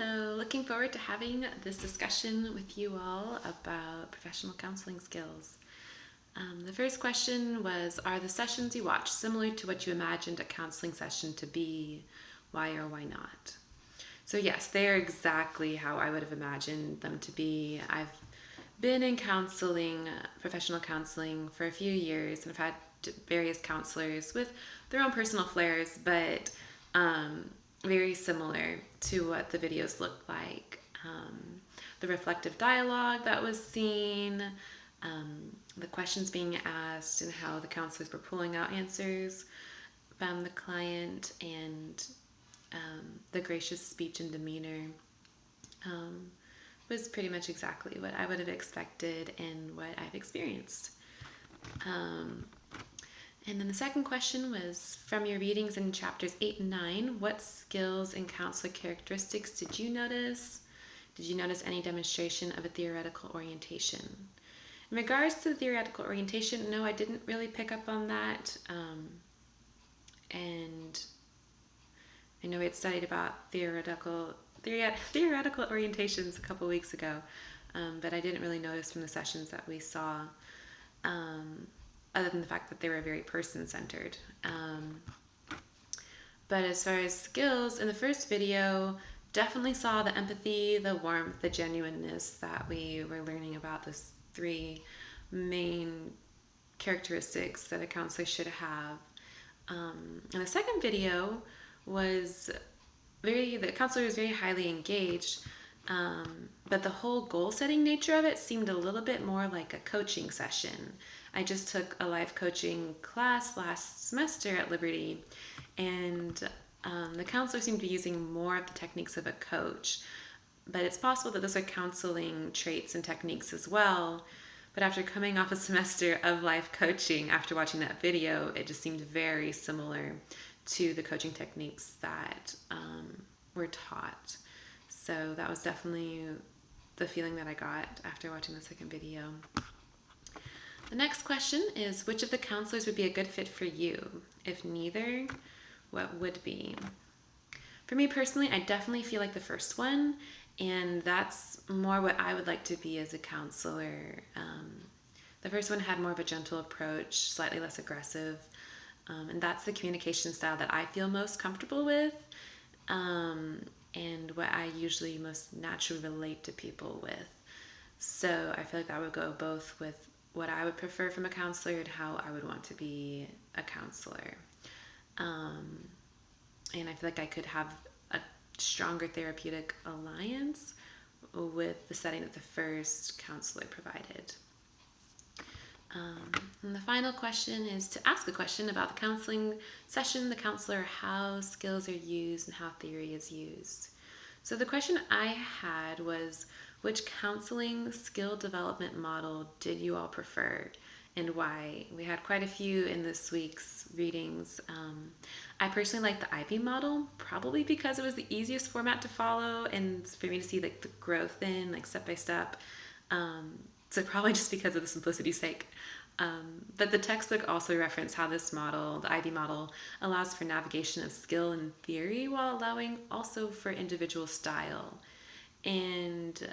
Hello, looking forward to having this discussion with you all about professional counseling skills. The first question was, are the sessions you watch similar to what you imagined a counseling session to be? Why or why not? So yes, they are exactly how I would have imagined them to be. I've been in counseling, professional counseling, for a few years, and I've had various counselors with their own personal flares, but very similar to what the videos looked like. The reflective dialogue that was seen, the questions being asked, and how the counselors were pulling out answers from the client, and the gracious speech and demeanor was pretty much exactly what I would have expected and what I've experienced. And then the second question was, from your readings in chapters 8 and 9, what skills and counselor characteristics did you notice? Did you notice any demonstration of a theoretical orientation? In regards to the theoretical orientation, no, I didn't really pick up on that. And I know we had studied about theoretical orientations a couple weeks ago, but I didn't really notice from the sessions that we saw, other than the fact that they were very person-centered. But as far as skills, in the first video, definitely saw the empathy, the warmth, the genuineness that we were learning about, those three main characteristics that a counselor should have. And the second video was the counselor was very highly engaged, but the whole goal-setting nature of it seemed a little bit more like a coaching session. I just took a life coaching class last semester at Liberty, and the counselor seemed to be using more of the techniques of a coach. But it's possible that those are counseling traits and techniques as well. But after coming off a semester of life coaching, after watching that video, it just seemed very similar to the coaching techniques that were taught. So that was definitely the feeling that I got after watching the second video. The next question is, which of the counselors would be a good fit for you? If neither, what would be? For me personally, I definitely feel like the first one, and that's more what I would like to be as a counselor. The first one had more of a gentle approach, slightly less aggressive, and that's the communication style that I feel most comfortable with, and what I usually most naturally relate to people with. So I feel like that would go both with what I would prefer from a counselor and how I would want to be a counselor. And I feel like I could have a stronger therapeutic alliance with the setting that the first counselor provided. And the final question is to ask a question about the counseling session, the counselor, how skills are used and how theory is used. So the question I had was, which counseling skill development model did you all prefer and why? We had quite a few in this week's readings. I personally like the Ivy model, probably because it was the easiest format to follow and for me to see like the growth in, like step by step. So probably just because of the simplicity's sake. But the textbook also referenced how this model, the Ivy model, allows for navigation of skill and theory while allowing also for individual style. And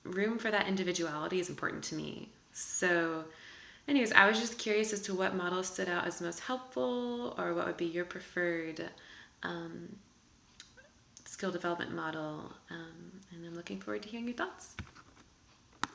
room for that individuality is important to me. So anyways, I was just curious as to what model stood out as most helpful, or what would be your preferred skill development model. And I'm looking forward to hearing your thoughts.